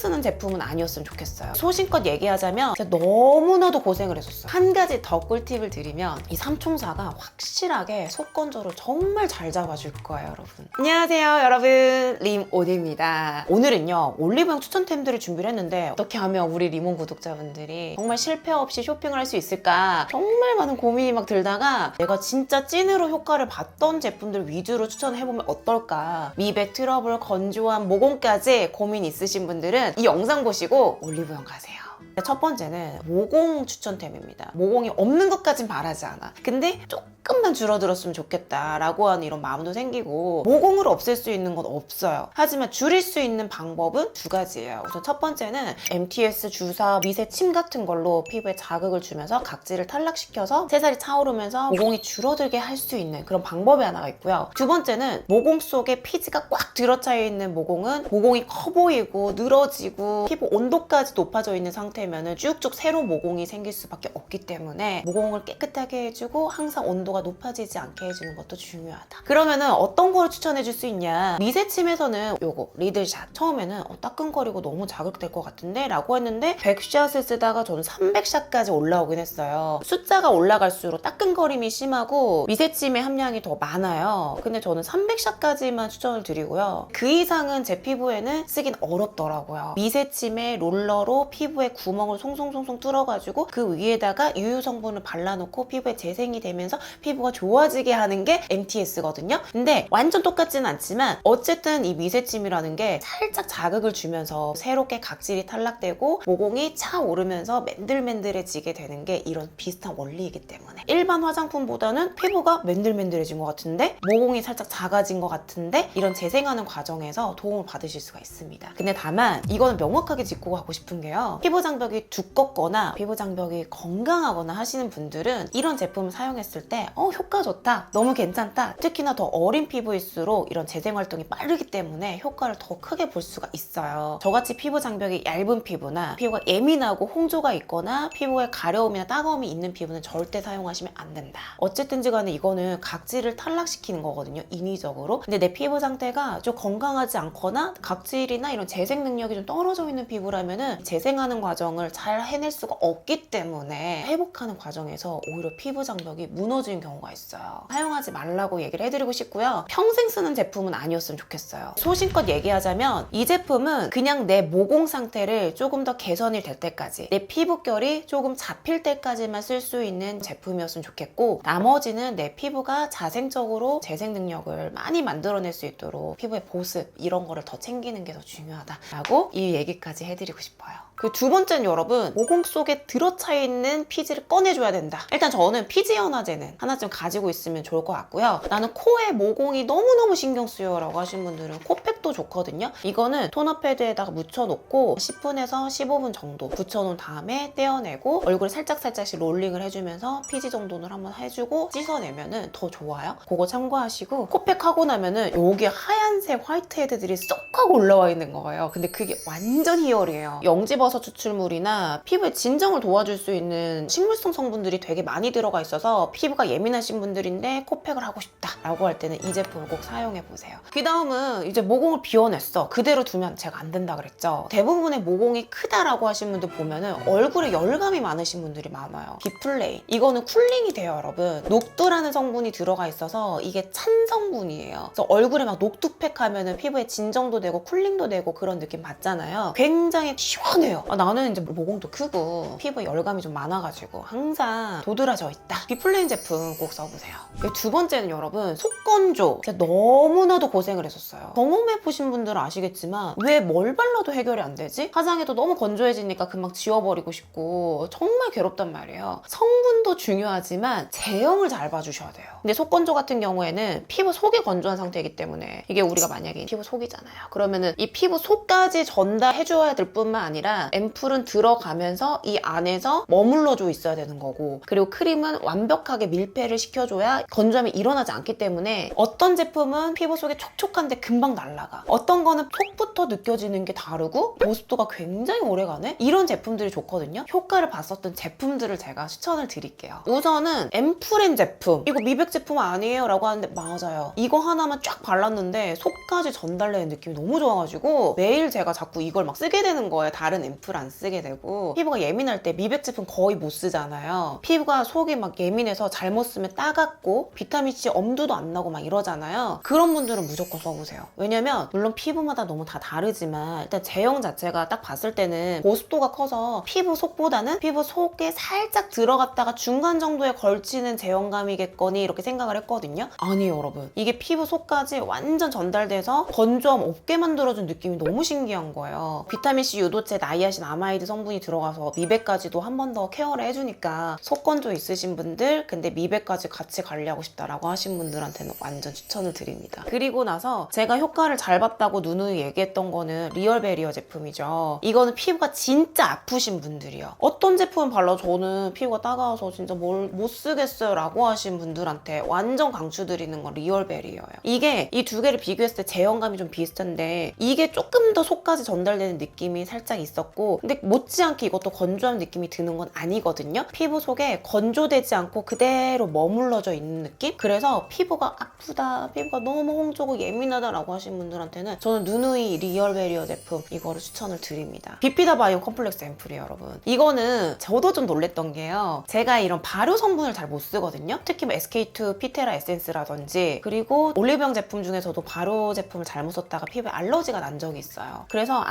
쓰는 제품은 아니었으면 좋겠어요. 소신껏 얘기하자면 진짜 너무나도 고생을 했었어요. 한 가지 더 꿀팁을 드리면 이 삼총사가 확실하게 속 건조를 정말 잘 잡아줄 거예요, 여러분. 안녕하세요, 여러분. 림오디입니다. 오늘은요, 올리브영 추천템들을 준비를 했는데 어떻게 하면 우리 리몬 구독자분들이 정말 실패 없이 쇼핑을 할 수 있을까 정말 많은 고민이 막 들다가 내가 진짜 찐으로 효과를 봤던 제품들 위주로 추천해보면 어떨까. 미백, 트러블, 건조한, 모공까지 고민 있으신 분들은 이 영상 보시고 올리브영 가세요. 첫 번째는 모공 추천템입니다. 모공이 없는 것까진 바라지 않아. 근데 조금만 줄어들었으면 좋겠다라고 하는 이런 마음도 생기고, 모공을 없앨 수 있는 건 없어요. 하지만 줄일 수 있는 방법은 두 가지예요. 우선 첫 번째는 MTS 주사, 미세 침 같은 걸로 피부에 자극을 주면서 각질을 탈락시켜서 새살이 차오르면서 모공이 줄어들게 할 수 있는 그런 방법이 하나가 있고요. 두 번째는 모공 속에 피지가 꽉 들어차 있는 모공은 모공이 커 보이고 늘어지고 피부 온도까지 높아져 있는 상태면은 쭉쭉 새로 모공이 생길 수밖에 없기 때문에 모공을 깨끗하게 해주고 항상 온도가 높아지지 않게 해주는 것도 중요하다. 그러면은 어떤 걸 추천해 줄 수 있냐? 미세침에서는 요거 리들샷. 처음에는 따끔거리고 너무 자극될 것 같은데 라고 했는데 100샷을 쓰다가 저는 300샷까지 올라오긴 했어요. 숫자가 올라갈수록 따끔거림이 심하고 미세침의 함량이 더 많아요. 근데 저는 300샷까지만 추천을 드리고요. 그 이상은 제 피부에는 쓰긴 어렵더라고요. 미세침에 롤러로 피부에 구멍을 송송송송 뚫어가지고 그 위에다가 유효 성분을 발라놓고 피부에 재생이 되면서 피부가 좋아지게 하는 게 MTS거든요. 근데 완전 똑같지는 않지만 어쨌든 이 미세침이라는 게 살짝 자극을 주면서 새롭게 각질이 탈락되고 모공이 차오르면서 맨들맨들해지게 되는 게 이런 비슷한 원리이기 때문에 일반 화장품보다는 피부가 맨들맨들해진 것 같은데 모공이 살짝 작아진 것 같은데 이런 재생하는 과정에서 도움을 받으실 수가 있습니다. 근데 다만 이거는 명확하게 짚고 가고 싶은 게요. 피부 장벽이 두껍거나 피부 장벽이 건강하거나 하시는 분들은 이런 제품을 사용했을 때 효과 좋다, 너무 괜찮다. 특히나 더 어린 피부일수록 이런 재생 활동이 빠르기 때문에 효과를 더 크게 볼 수가 있어요. 저같이 피부 장벽이 얇은 피부나 피부가 예민하고 홍조가 있거나 피부에 가려움이나 따가움이 있는 피부는 절대 사용하시면 안 된다. 어쨌든지 간에 이거는 각질을 탈락시키는 거거든요, 인위적으로. 근데 내 피부 상태가 좀 건강하지 않거나 각질이나 이런 재생 능력이 좀 떨어져 있는 피부라면은 재생하는 과정을 잘 해낼 수가 없기 때문에 회복하는 과정에서 오히려 피부 장벽이 무너지는 경우가 있어요. 사용하지 말라고 얘기를 해드리고 싶고요. 평생 쓰는 제품은 아니었으면 좋겠어요. 소신껏 얘기하자면 이 제품은 그냥 내 모공 상태를 조금 더 개선이 될 때까지, 내 피부결이 조금 잡힐 때까지만 쓸 수 있는 제품이었으면 좋겠고, 나머지는 내 피부가 자생적으로 재생 능력을 많이 만들어낼 수 있도록 피부의 보습 이런 거를 더 챙기는 게 더 중요하다라고 이 얘기까지 해드리고 싶어요. 그 두 번째는 여러분, 모공 속에 들어차 있는 피지를 꺼내줘야 된다. 일단 저는 피지 연화제는 하나쯤 가지고 있으면 좋을 것 같고요. 나는 코에 모공이 너무너무 신경 쓰여 라고 하시는 분들은 코팩도 좋거든요. 이거는 토너 패드에다가 묻혀놓고 10분에서 15분 정도 붙여놓은 다음에 떼어내고 얼굴에 살짝살짝씩 롤링을 해주면서 피지 정돈을 한번 해주고 씻어내면은 더 좋아요. 그거 참고하시고, 코팩 하고 나면은 여기 하얀색 화이트 헤드들이 쏙 하고 올라와 있는 거예요. 근데 그게 완전 희열이에요. 영지버섯 추출물이나 피부의 진정을 도와줄 수 있는 식물성 성분들이 되게 많이 들어가 있어서 피부가 예민하신 분들인데 코팩을 하고 싶다 라고 할 때는 이 제품을 꼭 사용해 보세요. 그 다음은 이제 모공을 비워냈어. 그대로 두면 제가 안 된다 그랬죠. 대부분의 모공이 크다라고 하신 분들 보면은 얼굴에 열감이 많으신 분들이 많아요. 비플레인, 이거는 쿨링이 돼요, 여러분. 녹두라는 성분이 들어가 있어서 이게 찬 성분이에요. 그래서 얼굴에 막 녹두팩 하면은 피부에 진정도 되고 쿨링도 되고 그런 느낌 받잖아요. 굉장히 시원해요. 나는 이제 모공도 크고 피부에 열감이 좀 많아가지고 항상 도드라져 있다. 비플레인 제품 꼭 써보세요. 두 번째는 여러분, 속건조. 제가 너무나도 고생을 했었어요. 경험해보신 분들은 아시겠지만 왜 뭘 발라도 해결이 안 되지? 화장해도 너무 건조해지니까 금방 지워버리고 싶고 정말 괴롭단 말이에요. 성분도 중요하지만 제형을 잘 봐주셔야 돼요. 근데 속건조 같은 경우에는 피부 속이 건조한 상태이기 때문에, 이게 우리가 만약에 피부 속이잖아요. 그러면은 이 피부 속까지 전달해줘야 될 뿐만 아니라 아니라 앰플은 들어가면서 이 안에서 머물러줘 있어야 되는 거고, 그리고 크림은 완벽하게 밀폐를 시켜줘야 건조함이 일어나지 않기 때문에 어떤 제품은 피부 속에 촉촉한데 금방 날아가, 어떤 거는 속부터 느껴지는 게 다르고 보습도가 굉장히 오래가네? 이런 제품들이 좋거든요. 효과를 봤었던 제품들을 제가 추천을 드릴게요. 우선은 앰플앤 제품, 이거 미백 제품 아니에요? 라고 하는데 맞아요. 이거 하나만 쫙 발랐는데 속까지 전달되는 느낌이 너무 좋아가지고 매일 제가 자꾸 이걸 막 쓰게 되는 거예요. 다른 앰플 안 쓰게 되고. 피부가 예민할 때 미백 제품 거의 못 쓰잖아요. 피부가 속이 막 예민해서 잘못 쓰면 따갑고 비타민C 엄두도 안 나고 막 이러잖아요. 그런 분들은 무조건 써보세요. 왜냐면 물론 피부마다 너무 다 다르지만 일단 제형 자체가 딱 봤을 때는 보습도가 커서 피부 속보다는 피부 속에 살짝 들어갔다가 중간 정도에 걸치는 제형감이겠거니 이렇게 생각을 했거든요. 아니에요, 여러분. 이게 피부 속까지 완전 전달돼서 건조함 없게 만들어준 느낌이 너무 신기한 거예요. 비타민C 유도체 나이아신 아마이드 성분이 들어가서 미백까지도 한 번 더 케어를 해주니까 속 건조 있으신 분들, 근데 미백까지 같이 관리하고 싶다라고 하신 분들한테는 완전 추천을 드립니다. 그리고 나서 제가 효과를 잘 봤다고 누누이 얘기했던 거는 리얼베리어 제품이죠. 이거는 피부가 진짜 아프신 분들이요. 어떤 제품 발라 저는 피부가 따가워서 진짜 뭘 못 쓰겠어요 라고 하신 분들한테 완전 강추드리는 건 리얼베리어예요. 이게 이 두 개를 비교했을 때 제형감이 좀 비슷한데 이게 조금 더 속까지 전달되는 느낌이 살짝 있었고, 근데 못지않게 이것도 건조한 느낌이 드는 건 아니거든요. 피부 속에 건조되지 않고 그대로 머물러져 있는 느낌? 그래서 피부가 아프다, 피부가 너무 홍조고 예민하다라고 하신 분들한테는 저는 누누이 리얼베리어 제품 이거를 추천을 드립니다. 비피다 바이옴 컴플렉스 앰플이에요, 여러분. 이거는 저도 좀 놀랬던 게요. 제가 이런 발효 성분을 잘 못 쓰거든요. 특히 뭐 SK2 피테라 에센스라든지, 그리고 올리브영 제품 중에서도 발효 제품을 잘못 썼다가 피부에 알러지가 난 적이 있어요. 그래서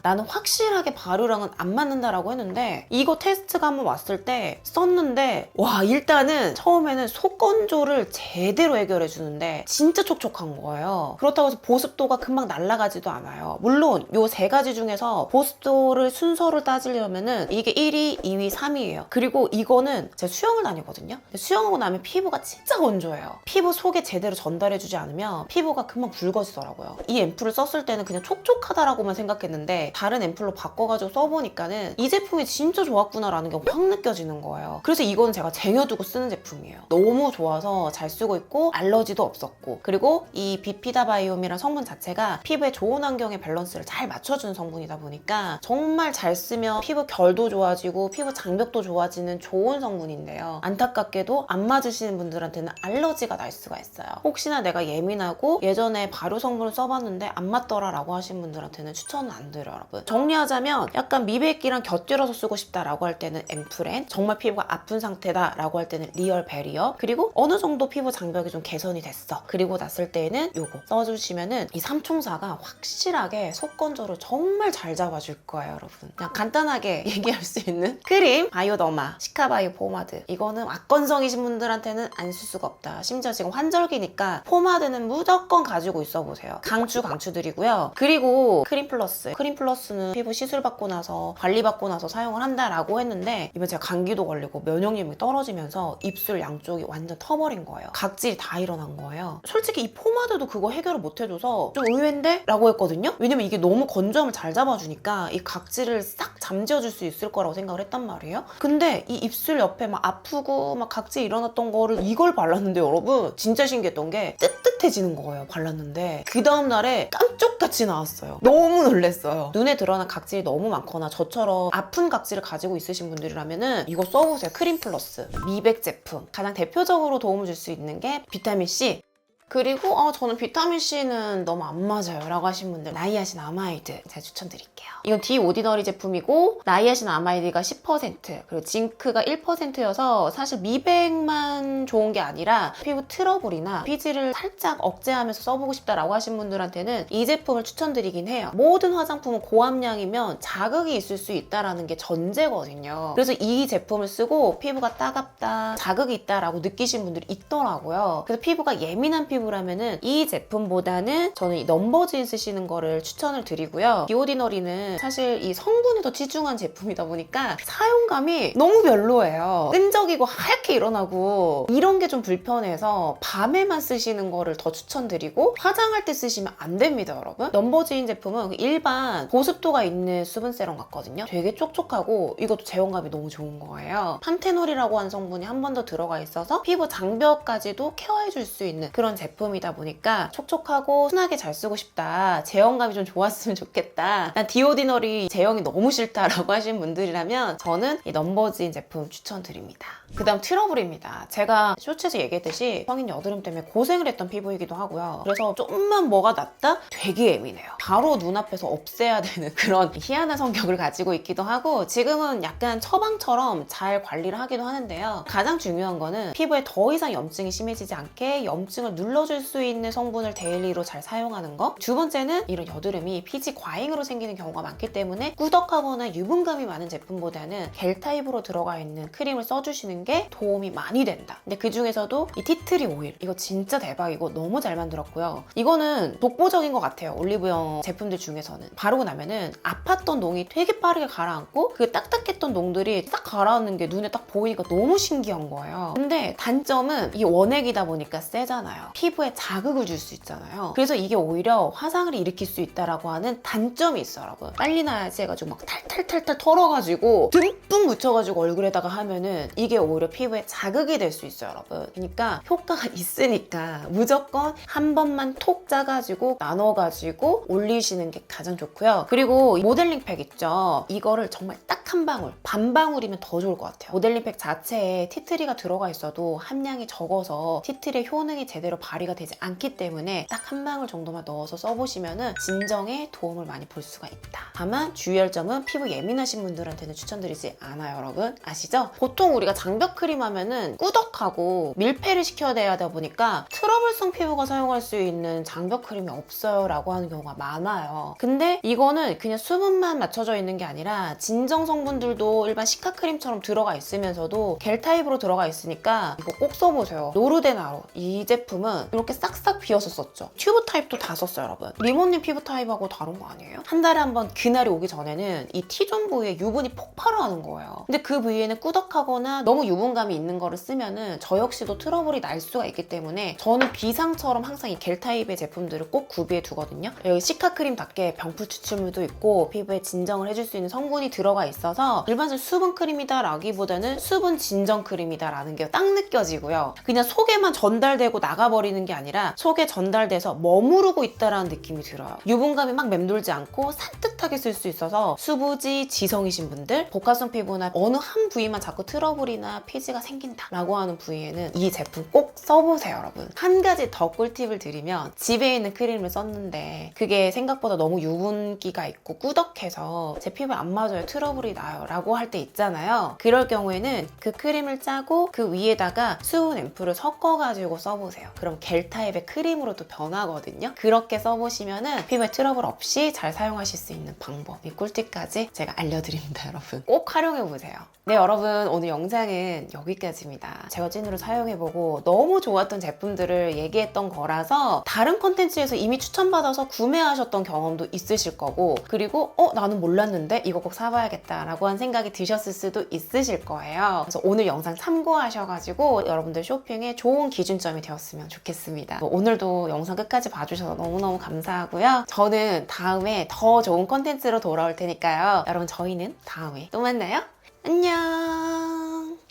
나는 확실하게 발효랑은 안 맞는다라고 했는데 이거 테스트가 한번 왔을 때 썼는데 와, 일단은 처음에는 속 건조를 제대로 해결해 주는데 진짜 촉촉한 거예요. 그렇다고 해서 보습도가 금방 날아가지도 않아요. 물론 요 세 가지 중에서 보습도를 순서를 따지려면은 이게 1위, 2위, 3위예요. 그리고 이거는 제가 수영을 다니거든요. 수영하고 나면 피부가 진짜 건조해요. 피부 속에 제대로 전달해주지 않으면 피부가 금방 붉어지더라고요. 이 앰플을 썼을 때는 그냥 촉촉하다라고만 생각했는데 다른 앰플로 바꿔가지고 써보니까는 이 제품이 진짜 좋았구나라는 게 확 느껴지는 거예요. 그래서 이거는 제가 쟁여두고 쓰는 제품이에요. 너무 좋아서 잘 쓰고 있고 알러지도 없었고, 그리고 이 비피다 바이옴이란 성분 자체가 피부에 좋은 환경의 밸런스를 잘 맞춰주는 성분이다 보니까 정말 잘 쓰면 피부 결도 좋아지고 피부 장벽도 좋아지는 좋은 성분인데요. 안타깝게도 안 맞으시는 분들한테는 알러지가 날 수가 있어요. 혹시나 내가 예민하고 예전에 발효 성분을 써봤는데 안 맞더라 라고 하신 분들한테는 추천은 안 드려요, 여러분. 정리하자면 약간 미백기랑 곁들여서 쓰고 싶다라고 할 때는 앰플앤, 정말 피부가 아픈 상태다 라고 할 때는 리얼베리어, 그리고 어느 정도 피부 장벽이 좀 개선이 됐어 그리고 났을 때에는 요거 써주시면은 이 삼총사가 확실하게 속 건조를 정말 잘 잡아줄 거예요, 여러분. 그냥 간단하게 얘기할 수 있는 크림, 바이오더마, 시카바이오 포마드. 이거는 악건성이신 분들한테는 안 쓸 수가 없다. 심지어 지금 환절기니까 포마드는 무조건 가지고 있어 보세요. 강추드리고요. 그리고 크림 플러스는 피부 시술 받고 나서 관리 받고 나서 사용을 한다라고 했는데 이번 제가 감기도 걸리고 면역력이 떨어지면서 입술 양쪽이 완전 터버린 거예요. 각질이 다 일어난 거예요. 솔직히 이 포마드도 그거 해결을 못 해줘서 좀 의외인데? 라고 했거든요. 왜냐면 이게 너무 건조함을 잘 잡아주니까 이 각질을 싹 잠재워줄 수 있을 거라고 생각을 했단 말이에요. 근데 이 입술 옆에 막 아프고 막 각질 일어났던 거를 이걸 발랐는데 여러분 진짜 신기했던 게 뜨뜻해지는 거예요. 발랐는데 그 다음날에 깜짝같이 나왔어요. 너무 놀랐어요. 눈에 드러난 각질이 너무 많거나 저처럼 아픈 각질을 가지고 있으신 분들이라면은 이거 써보세요. 크림 플러스 미백 제품. 가장 대표적으로 도움을 줄 수 있는 게 비타민C. 그리고 저는 비타민C는 너무 안 맞아요 라고 하신 분들 나이아신 아마이드 제가 추천드릴게요. 이건 디오디너리 제품이고 나이아신 아마이드가 10% 그리고 징크가 1%여서 사실 미백만 좋은 게 아니라 피부 트러블이나 피지를 살짝 억제하면서 써보고 싶다라고 하신 분들한테는 이 제품을 추천드리긴 해요. 모든 화장품은 고함량이면 자극이 있을 수 있다는 게 전제거든요. 그래서 이 제품을 쓰고 피부가 따갑다, 자극이 있다라고 느끼신 분들이 있더라고요. 그래서 피부가 예민한 피부 피부라면은 이 제품보다는 저는 이 넘버즈인 쓰시는 거를 추천을 드리고요. 디오디너리는 사실 이 성분이 더 치중한 제품이다 보니까 사용감이 너무 별로예요. 끈적이고 하얗게 일어나고 이런 게 좀 불편해서 밤에만 쓰시는 거를 더 추천드리고 화장할 때 쓰시면 안 됩니다, 여러분. 넘버즈인 제품은 일반 보습도가 있는 수분 세럼 같거든요. 되게 촉촉하고 이것도 제형감이 너무 좋은 거예요. 판테놀이라고 하는 성분이 한 번 더 들어가 있어서 피부 장벽까지도 케어해줄 수 있는 그런 제품이다 보니까 촉촉하고 순하게 잘 쓰고 싶다, 제형감이 좀 좋았으면 좋겠다, 난 디오디너리 제형이 너무 싫다라고 하신 분들이라면 저는 이 넘버즈인 제품 추천드립니다. 그 다음 트러블입니다. 제가 쇼츠에서 얘기했듯이 성인 여드름 때문에 고생을 했던 피부이기도 하고요. 그래서 좀만 뭐가 낫다? 되게 예민해요. 바로 눈앞에서 없애야 되는 그런 희한한 성격을 가지고 있기도 하고 지금은 약간 처방처럼 잘 관리를 하기도 하는데요. 가장 중요한 거는 피부에 더 이상 염증이 심해지지 않게 염증을 눌러줄 수 있는 성분을 데일리로 잘 사용하는 거. 두 번째는 이런 여드름이 피지 과잉으로 생기는 경우가 많기 때문에 꾸덕하거나 유분감이 많은 제품보다는 겔 타입으로 들어가 있는 크림을 써주시는 게 도움이 많이 된다. 근데 그 중에서도 이 티트리 오일, 이거 진짜 대박이고 너무 잘 만들었고요. 이거는 독보적인 것 같아요. 올리브영 제품들 중에서는. 바르고 나면은 아팠던 농이 되게 빠르게 가라앉고 그 딱딱했던 농들이 딱 가라앉는 게 눈에 딱 보이니까 너무 신기한 거예요. 근데 단점은 이 원액이다 보니까 세잖아요. 피부에 자극을 줄 수 있잖아요. 그래서 이게 오히려 화상을 일으킬 수 있다라고 하는 단점이 있어요, 여러분. 빨리 나야지 해가지고 막 탈탈탈탈 털어가지고 듬뿍 묻혀가지고 얼굴에다가 하면은 이게 오히려 피부에 자극이 될 수 있어요, 여러분. 그러니까 효과가 있으니까 무조건 한 번만 톡 짜가지고 나눠가지고 올리시는 게 가장 좋고요. 그리고 모델링 팩 있죠? 이거를 정말 딱 한 방울, 반 방울이면 더 좋을 것 같아요. 모델링 팩 자체에 티트리가 들어가 있어도 함량이 적어서 티트리의 효능이 제대로 발휘가 되지 않기 때문에 딱 한 방울 정도만 넣어서 써보시면은 진정에 도움을 많이 볼 수가 있다. 다만 주의할 점은 피부 예민하신 분들한테는 추천드리지 않아요, 여러분. 아시죠? 보통 우리가 장벽 크림 하면은 꾸덕하고 밀폐를 시켜야 되다 보니까 트러블성 피부가 사용할 수 있는 장벽 크림이 없어요 라고 하는 경우가 많아요. 근데 이거는 그냥 수분만 맞춰져 있는 게 아니라 진정 성분들도 일반 시카 크림처럼 들어가 있으면서도 겔 타입으로 들어가 있으니까 이거 꼭 써보세요. 노르데나로 이 제품은 이렇게 싹싹 비어서 썼죠. 튜브 타입도 다 썼어요, 여러분. 리모님 피부 타입하고 다른 거 아니에요? 한 달에 한 번 그날이 오기 전에는 이 T존 부위에 유분이 폭발을 하는 거예요. 근데 그 부위에는 꾸덕하거나 너무 유분감이 있는 거를 쓰면은 저 역시도 트러블이 날 수가 있기 때문에 저는 비상처럼 항상 이 겔 타입의 제품들을 꼭 구비해 두거든요. 여기 시카 크림답게 병풀 추출물도 있고 피부에 진정을 해줄 수 있는 성분이 들어가 있어서 일반적인 수분 크림이다 라기보다는 수분 진정 크림이다 라는 게 딱 느껴지고요. 그냥 속에만 전달되고 나가버리는 게 아니라 속에 전달돼서 머무르고 있다라는 느낌이 들어요. 유분감이 막 맴돌지 않고 산뜻하게 쓸 수 있어서 수부지, 지성이신 분들, 복합성 피부나 어느 한 부위만 자꾸 트러블이나 피지가 생긴다 라고 하는 부위에는 이 제품 꼭 써보세요, 여러분. 한 가지 더 꿀팁을 드리면 집에 있는 크림을 썼는데 그게 생각보다 너무 유분기가 있고 꾸덕해서 제 피부에 안 맞아요, 트러블이 나요 라고 할 때 있잖아요. 그럴 경우에는 그 크림을 짜고 그 위에다가 수분 앰플을 섞어가지고 써보세요. 그럼 겔 타입의 크림으로도 변하거든요. 그렇게 써보시면은 피부에 트러블 없이 잘 사용하실 수 있는 방법, 이 꿀팁까지 제가 알려드립니다, 여러분. 꼭 활용해보세요. 네, 여러분, 오늘 영상은 여기까지입니다. 제가 찐으로 사용해보고 너무 좋았던 제품들을 얘기했던 거라서 다른 컨텐츠에서 이미 추천받아서 구매하셨던 경험도 있으실 거고, 그리고 나는 몰랐는데 이거 꼭 사봐야겠다 라고 한 생각이 드셨을 수도 있으실 거예요. 그래서 오늘 영상 참고하셔가지고 여러분들 쇼핑에 좋은 기준점이 되었으면 좋겠습니다. 오늘도 영상 끝까지 봐주셔서 너무너무 감사하고요. 저는 다음에 더 좋은 컨텐츠로 돌아올 테니까요. 여러분, 저희는 다음에 또 만나요. 안녕.